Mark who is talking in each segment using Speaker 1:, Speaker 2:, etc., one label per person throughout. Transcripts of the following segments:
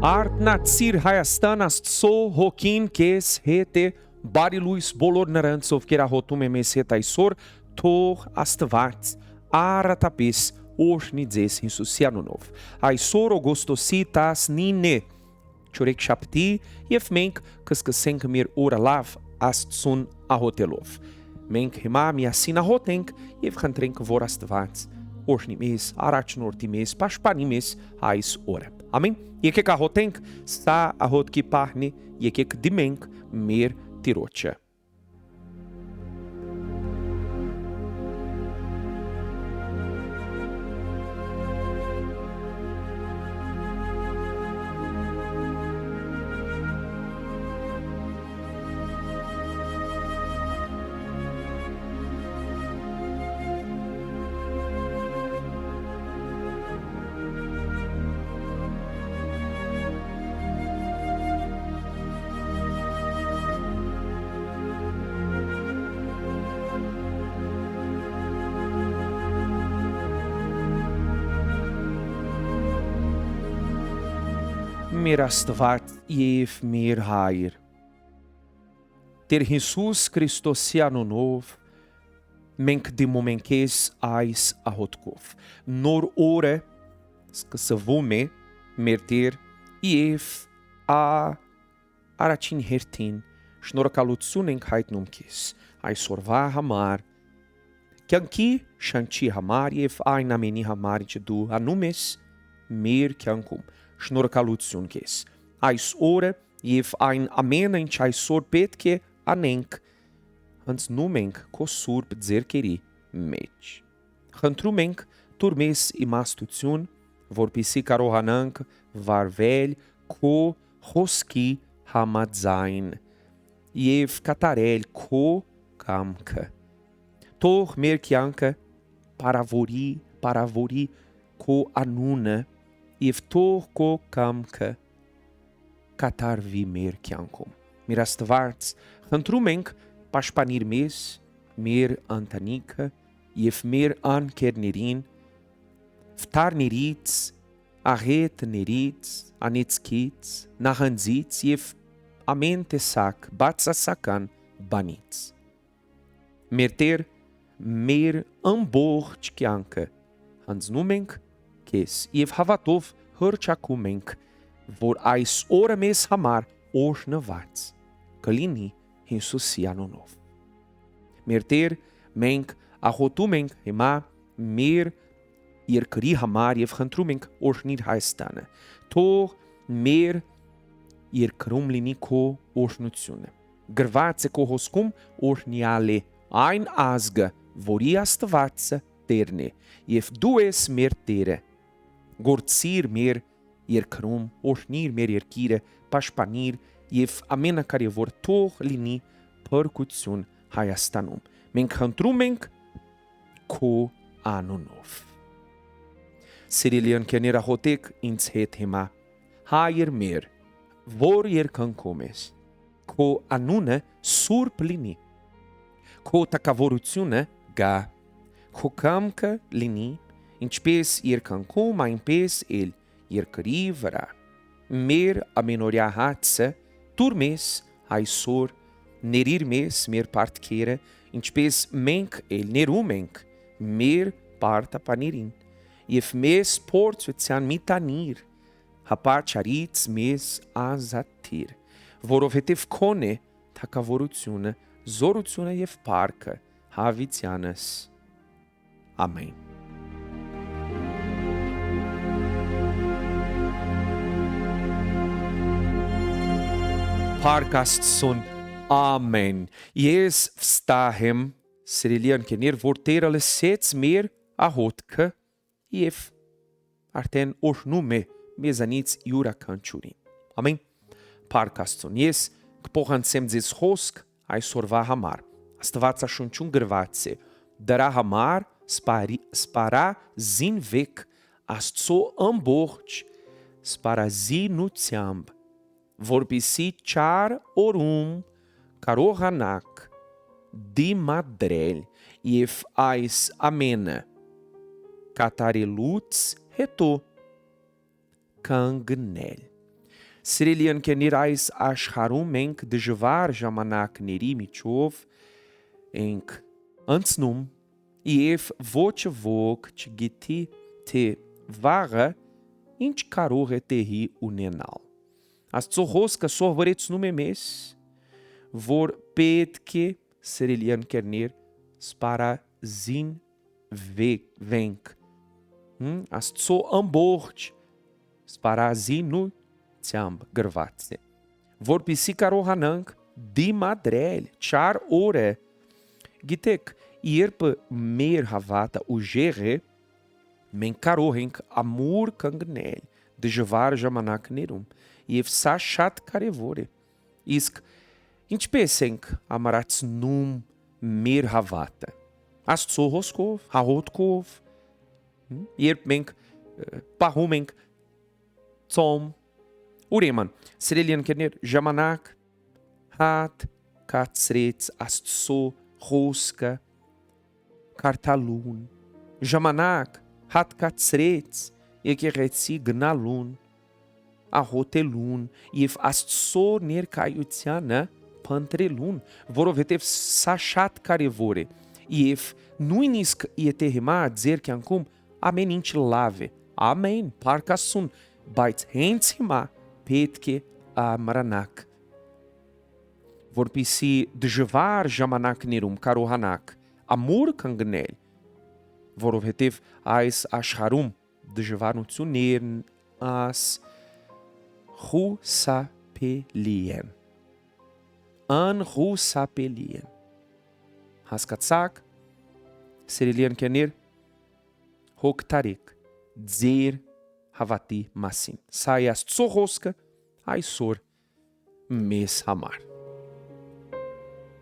Speaker 1: Արտնացիր Հայաստան Աստծո հոգին քեզ հետ է բարի լույս բոլոր նրանց ովքեր ահոտում են մեզ հետ այսօր թող Աստված առատապես օրհնի ձեզ Հիսուսի անունով այսօր օգոստոսի 19 չորեքշաբթի եւ մենք կսկսենք մեր օրը լավ Աստծուն ահոտելով մենք հիմա միասին ահոտենք եւ խնդրենք որ Աստված օրհնի մեզ առաջնորդի մեզ պաշտպանի մեզ այս օրը ամեն եկեք ահոտենք սա ահոտքի պահն է եկեք դիմենք մեր Տիրոջը Մեր Աստված եւ մեր Հայր Տեր Հիսուս Քրիստոսի անունով մենք դիմում ենք քեզ այս ահոտքով նոր օրը սկսվում է մեր Տեր եւ առաջին հերթին շնորհակալություն ենք հայտնում քեզ այսօրվա համար կյանքի շնչի համար եւ այն ամենի համար ինչ դու անում ես մեր կյանքում շնորհակալություն քեզ այս օրը եւ այն ամենը ինչ այսօր պետք է անենք հնձնում ենք քո սուրբ ձեռքերի մեջ խնդրում ենք դուր մեզ իմաստություն որպեսզի կարողանանք վարվել քո խոսքի համաձայն եւ կատարել քո կամքը թող մեր կյանքը բարավորի քո անունը Եվ թող քո կամքը կատարվի մեր կյանքում։ Մեր Աստված, խնդրում ենք պաշտպանիր մեզ, մեր ընտանիքը եւ մեր անկերներին, վտարներից, աղետներից, անեծքից, նախանձից եւ ամեն տեսակ բացասական բանից։ Մեր Տեր, մեր ամբողջ կյանքը հանձնում ենք քեզ եւ հավատով հռչակում ենք որ այս օրը մեզ համար օրհնված կլինի Հիսուսի անունով մեր Տեր մենք աղոթում ենք հիմա մեր երկրի համար եւ խնդրում ենք օրհնիր Հայաստանը թող մեր երկրում լինի քո օրհնությունը գրված է քո հոսքում օրհնյալ է այն ազգը որի Աստվածը Տերն է եւ դու ես մեր Տերը գործիր մեր երկրում, օրհնիր մեր երկիրը, պաշտպանիր եւ ամենակարևոր թող լինի փրկություն Հայաստանում։ Մենք խնդրում ենք քո անունով։ Սիրելի ընկերներ, ահոտեք ինձ հետ հիմա։ Հայր մեր, որ երկնքում ես, քո անունը սուրբ լինի։ Քո թագավորությունը գա, քո կամքը լինի ինչպես երկնքում, այնպես էլ երկրի վրա։ Մեր ամենօրյա հացը տուր մեզ այսօր, ներիր մեզ մեր պարտքերը, ինչպես մենք էլ ներում ենք մեր պարտապաներին, եւ մեզ փորձության մի տանիր, հապաճարից մեզ ազատիր, որովհետև քոն է թագավորությունը, զորությունը եւ փառքը հավիտյանս։ Ամեն։ Փառք Աստծուն, ամեն։ Ես վստահ եմ, սիրելի ընկերներ, որ Տերը լսեց մեր ահոտքը եւ արդեն օրհնում է մեզանից յուրաքանչյուրին։ Ամեն։ Փառք Աստծուն։ Ես կփոխանցեմ ձեզ խոսք այսօրվա համար։ Աստվածաշունչում գրված է. դրա համար սպարա զինվեք Աստծո ամբողջ սպարազինությամբ որպեսզի չար օրում կարողանաք դիմադրել եւ այս ամենը կատարելուց հետո կանգնել Սիրելի ընկերներ, այս աշխարհում մենք դժվար ժամանակների միջով ենք անցնում եւ ոչ ոք չգիտի թե վաղը ինչ կարող է տեղի ունենալ։ Աստծո խոսքը սովորեցնում է մեզ, որ պետք է սիրելի ընկերներ սպառազին վենք Աստծո ամբողջ սպառազինությամբ գրված է, որպեսզի կարողանանք դիմադրել չար օրը։ Գիտեք, երբ մեր հավատը ուժեղ է, մենք կարող ենք ամուր կանգնել դժվար ժամանակներում, եւ սա շատ կարևոր է։ Իսկ ինչպես ենք ամրացնում մեր հավատը։ Աստծո հոսքով, հաղորդքով, երբ մենք պահում ենք ծոմ, ուրեմն, սիրելի ընկերներ, ժամանակ հատկացրեց Աստծո խոսքը կարդալուն, ժամանակ հատկացրեց եկեղեցի գնալուն, աղոթելուն եւ Աստծո ներկայությանը փնտրելուն, որովհետեւ սա շատ կարևոր է։ Եվ նույնիսկ եթե հիմա ձեր կյանքում ամեն ինչ լավ է, ամեն փառքասուն, բայց հենց հիմա պետք է ամրանաք, որպեսզի դժվար ժամանակներում կարողանաք ամուր կանգնել, որովհետև այս աշխարհում դժվարություններն անխուսափելի են։ Անխուսափելի են։ Հասկացաք, սիրելի ընկերներ, հոգտարեք ձեր հավատի մասին։ Սա է Աստծո խոսքը այսօր մեզ համար։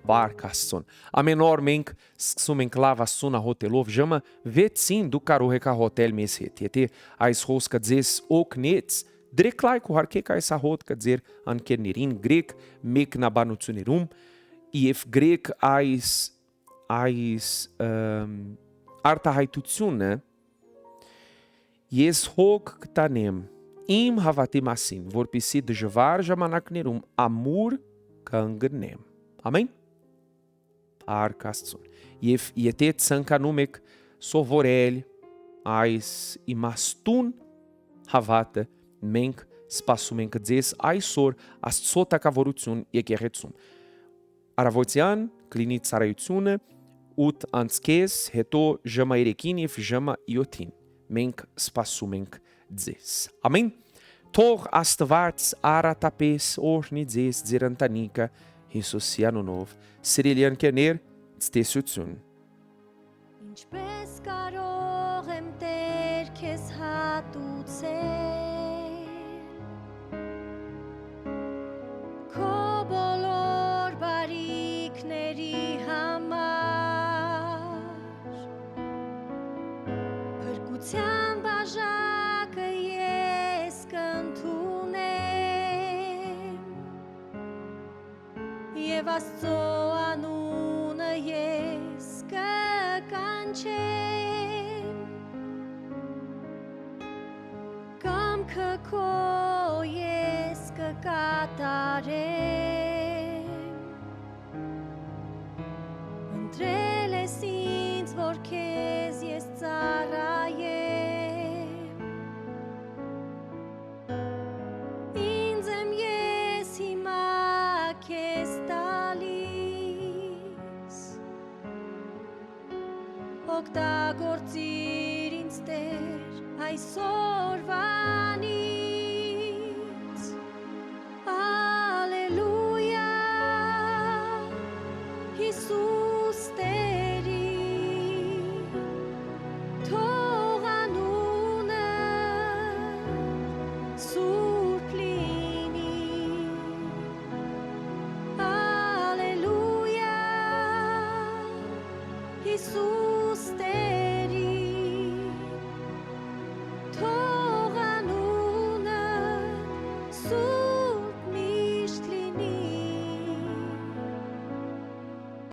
Speaker 1: Բարք Աստծուն։ Ամեն օր մենք սկսում ենք լավ Աստծուն աղոթելով, ժամը 6-ին դուք կարող եք աղոթել մեզ հետ։ Եթե այս խոսքը ձեզ օգնեց, դրեք լայք ու հարգեք այս աղոթքը ձեր ընկերներին, գրեք մեկնաբանություններում եւ գրեք այս արտահայտությունը ես հոգ կտանեմ իմ հավատի մասին, որպեսզի դժվար ժամանակներում ամուր կանգնեմ։ Ամեն։ Փառք Աստծուն։ Եվ եթե ցանկանում եք սովորել այս իմաստուն հավատը, մենք սպասում ենք ձեզ այսօր Աստծո տակավորություն եկեղեցում։ Առավոտյան կլինի ծառայությունը 8:30, հետո ժամը 3-ին եւ ժամը 7-ին։ Մենք սպասում ենք ձեզ։ Ամեն։ Թող Աստված առատապես օրհնի ձեզ, ձեր ընտանիքը Հիսուսի անունով։ Սիրելի ընկերներ, ցտեսություն։
Speaker 2: Ինչպես կարող եմ Տեր քեզ հատուցել քո բոլոր բարիքների համար, փրկության բաժակը ես կընդունեմ եւ Աստծո անունը ես կկանչեմ, կամքը քո ես կկատարեմ, ընտրել ես ինձ, որ քեզ ես ծառայեմ, ինձ եմ ես հիմա քեզ տալիս, օգտագործիր ինձ Տեր այսօրվանից, ալելույա, Հիսուս Տերի, թող անունը սուրբ լինի, ալելույա, Հիսուս Տեր